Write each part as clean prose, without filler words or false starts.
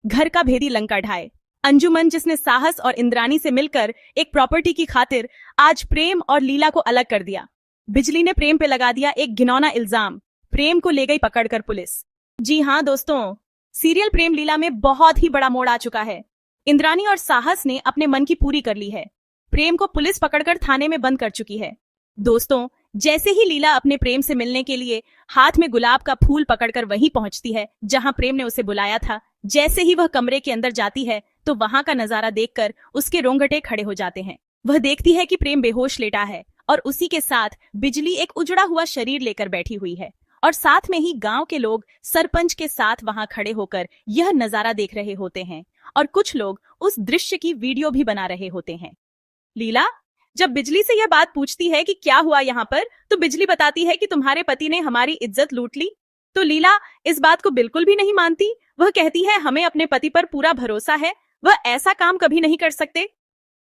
घर का भेदी लंका ढाए। अंजुमन, जिसने साहस और इंद्राणी से मिलकर एक प्रॉपर्टी की खातिर आज प्रेम और लीला को अलग कर दिया। बिजली ने प्रेम पे लगा दिया एक घिनौना इल्जाम। प्रेम को ले गई पकड़कर पुलिस। जी हाँ दोस्तों, सीरियल प्रेम लीला में बहुत ही बड़ा मोड़ आ चुका है। इंद्राणी और साहस ने अपने मन की पूरी कर ली है। प्रेम को पुलिस पकड़कर थाने में बंद कर चुकी है। दोस्तों, जैसे ही लीला अपने प्रेम से मिलने के लिए हाथ में गुलाब का फूल पकड़कर वहीं पहुंचती है जहां प्रेम ने उसे बुलाया था, जैसे ही वह कमरे के अंदर जाती है तो वहां का नजारा देखकर उसके रोंगटे खड़े हो जाते हैं। वह देखती है कि प्रेम बेहोश लेटा है और उसी के साथ बिजली एक उजड़ा हुआ शरीर लेकर बैठी हुई है और साथ में ही गांव के लोग सरपंच के साथ वहां खड़े होकर यह नजारा देख रहे होते हैं और कुछ लोग उस दृश्य की वीडियो भी बना रहे होते हैं। लीला जब बिजली से यह बात पूछती है कि क्या हुआ यहाँ पर, तो बिजली बताती है कि तुम्हारे पति ने हमारी इज्जत लूट ली। तो लीला इस बात को बिल्कुल भी नहीं मानती। वह कहती है हमें अपने पति पर पूरा भरोसा है, वह ऐसा काम कभी नहीं कर सकते।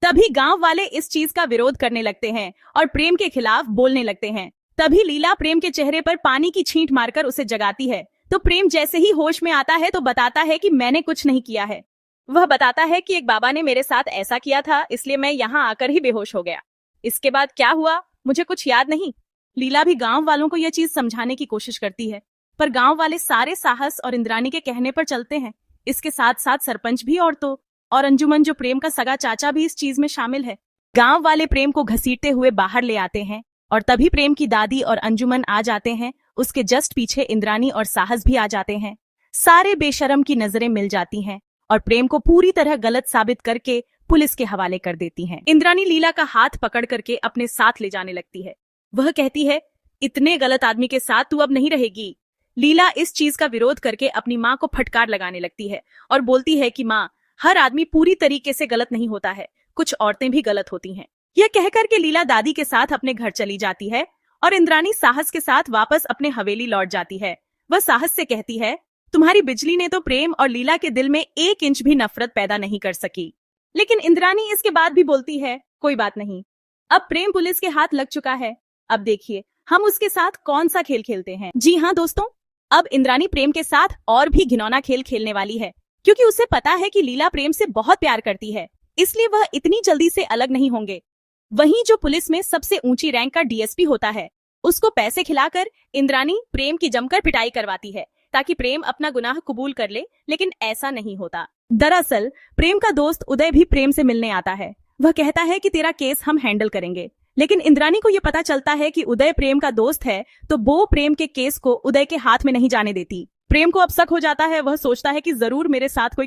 तभी गांव वाले इस चीज का विरोध करने लगते हैं और प्रेम के खिलाफ बोलने लगते हैं। तभी लीला प्रेम के चेहरे पर पानी की छींट मारकर उसे जगाती है। तो प्रेम जैसे ही होश में आता है तो बताता है कि मैंने कुछ नहीं किया है। वह बताता है कि एक बाबा ने मेरे साथ ऐसा किया था, इसलिए मैं यहाँ आकर ही बेहोश हो गया। इसके बाद क्या हुआ मुझे कुछ याद नहीं। लीला भी गांव वालों को यह चीज समझाने की कोशिश करती है, पर गांव वाले सारे साहस और इंद्राणी के कहने पर चलते हैं। इसके साथ साथ सरपंच भी और अंजुमन, जो प्रेम का सगा चाचा, भी इस चीज में शामिल है। गांव वाले प्रेम को घसीटते हुए बाहर ले आते हैं और तभी प्रेम की दादी और अंजुमन आ जाते हैं। उसके जस्ट पीछे इंद्राणी और साहस भी आ जाते हैं। सारे बेशरम की नजरें मिल जाती हैं और प्रेम को पूरी तरह गलत साबित करके पुलिस के हवाले कर देती हैं। इंद्राणी लीला का हाथ पकड़ करके अपने साथ ले जाने लगती है। वह कहती है इतने गलत आदमी के साथ तू अब नहीं रहेगी। लीला इस चीज का विरोध करके अपनी माँ को फटकार लगाने लगती है और बोलती है कि माँ, हर आदमी पूरी तरीके से गलत नहीं होता है, कुछ औरतें भी गलत होती हैं। यह कहकर के लीला दादी के साथ अपने घर चली जाती है और इंद्राणी साहस के साथ वापस अपने हवेली लौट जाती है। वह साहस से कहती है तुम्हारी बिजली ने तो प्रेम और लीला के दिल में 1 इंच भी नफरत पैदा नहीं कर सकी। लेकिन इंद्राणी इसके बाद भी बोलती है कोई बात नहीं, अब प्रेम पुलिस के हाथ लग चुका है, अब देखिए हम उसके साथ कौन सा खेल खेलते हैं। जी हाँ दोस्तों, अब इंद्राणी प्रेम के साथ और भी घिनौना खेल खेलने वाली है, क्योंकि उसे पता है कि लीला प्रेम से बहुत प्यार करती है, इसलिए वह इतनी जल्दी से अलग नहीं होंगे। वहीं जो पुलिस में सबसे ऊंची रैंक का डीएसपी होता है, उसको पैसे खिलाकर इंद्राणी प्रेम की जमकर पिटाई करवाती है ताकि प्रेम अपना गुनाह कबूल कर ले, लेकिन ऐसा नहीं होता। दरअसल प्रेम का दोस्त उदय भी प्रेम से मिलने आता है। वह कहता है कि तेरा केस हम हैंडल करेंगे, लेकिन इंद्राणी को यह पता चलता है कि उदय प्रेम का दोस्त है, तो वो प्रेम के केस को उदय के हाथ में नहीं जाने देती। प्रेम को अब शक हो जाता है। वह सोचता है कि जरूर मेरे साथ कोई